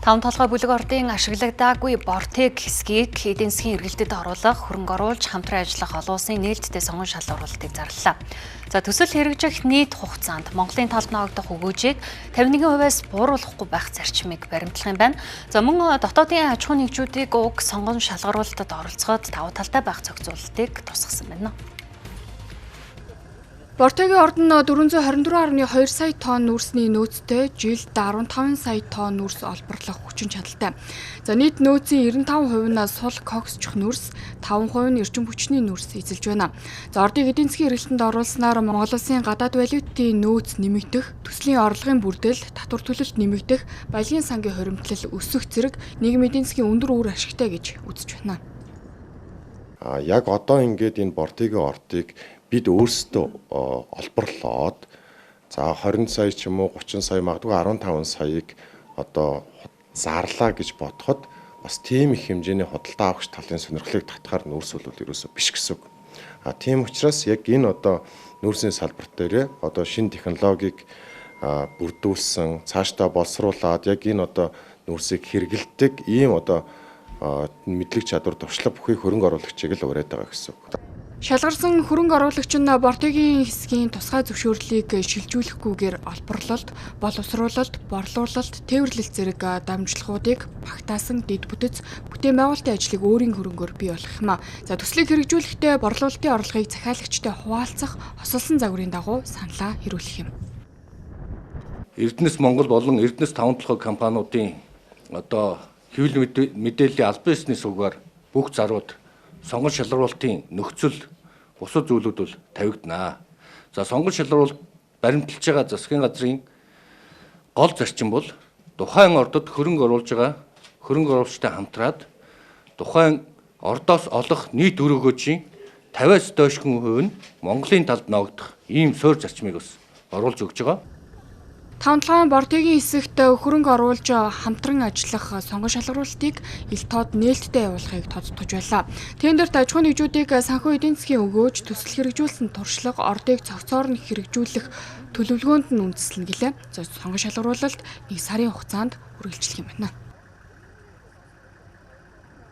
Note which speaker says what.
Speaker 1: Таван толгой бүлэг ордын ашиглагдаагүй бортыг хэсгийг эдийн засгийн эргэлтэд оруулах, хөрөнгө оруулж хамтран ажиллах олон улсын нээлттэй сонгон шалгуулалтыг зарлалаа. За төсөл хэрэгжих нийт хугацаанд Монголын талд ногдох өгөөжийг 51%-аас бууруулахгүй байх зарчмыг баримтлах юм байна. За мөн дотоодын аж ахуйн нэгжүүдийг уг сонгон шалгаруулалтад оролцоход давуу талтай байх зохицуулалтыг тусгасан байна.
Speaker 2: Бортогийн ордон 424.2 сая тонн нүрсний нөөцтэй жилд 15 сая тонн нүрс олборлох хүчин чадалтай. За нийт нөөцийн 95% нь сул коксчх нүрс, 5% нь эрчим хүчний нүрс эзэлж байна. За ордыг эдийн засгийн эргэлтэнд оруулснаар Монгол улсын гадаад валютын нөөц нэмэгдэх, төслийн орлогын бүрдэл, татвар төлөлт нэмэгдэх, баялагын сангийн хуримтлал өсөх зэрэг нийгмийн эдийн засгийн өндөр үр ашигтай гэж үзэж байна.
Speaker 3: Яг одоо ингээд энэ бортогийн ордыг бид өөрсдөө олборлоод за 20 сая ч юм уу 30 сая магадгүй 15 саяыг одоо зарлаа гэж бодоход бас тийм их хэмжээний худалдаа авахч талын сонирхлыг татахаар нүүрс бол ерөөсөө биш гэсэн үг. Тийм учраас яг энэ одоо нүүрсийн салбарт дээр одоо шинэ технологиг бүрдүүлсэн цаашдаа боловсруулад яг энэ одоо нүүрсийг хэрэгэлдэг ийм одоо мэдлэг чадвар туршлага бүхий хөрөнгө оруулагчийг л ураад байгаа гэсэн үг.
Speaker 2: Шалгарсан хөрөнгө оруулагч нь бортогийн хэсгийн тусгай зөвшөөрлийг шилжүүлэхгүйгээр олборлолт, боловсруулалт, борлуулалт, тээвэрлэлт зэрэг дамжлагуудыг багтаасан дэд бүтэц бүтээн байгуулалтын ажлыг өөрийн хөрөнгөөр бий болгох юм а. За төслийг хэрэгжүүлэхдээ борлуулалтын орлогыг захиалагчтай хуваалцах осолсон загварын дагуу саналаа хэрэглэх юм.
Speaker 4: Эрдэнэс Монгол болон Эрдэнэс таван толгой компаниудын одоо хэвлэл мэдээллийн албан ёсны сувгаар бүх зарууд сонгон шалгаруулалтын нөхцөл бусад зүйлүүд бол тавигданаа. За сонгон шалгаруулалт баримталж байгаа засгийн газрын гол зарчим бол тухайн ордод хөрөнгө оруулж байгаа хөрөнгө оруулагчтай хамтраад тухайн ордоос олох нийт өр өгөөжийн 50-аас доош хувь нь Монголын талд ногдох ийм суурь зарчмыг бас оруулж өгж байгаа.
Speaker 2: Таван бортогийн хэсэгт хөрөнгө оруулж хамтран ажиллах сонгон шалгаруулалтыг ил тод нээлттэй явуулахыг тодтогч байлаа. Тендерт аж ахуйн нэгжүүдийг санхүү эдийн засгийн өгөөж төсөл хэрэгжүүлсэн туршлага ордыг цогцоор нь хэрэгжүүлэх төлөвлөгөөнд нь үндэслэнэ гэлээ. Сонгон шалгаруулалт 1 сарын хугацаанд үргэлжлэх юм байна.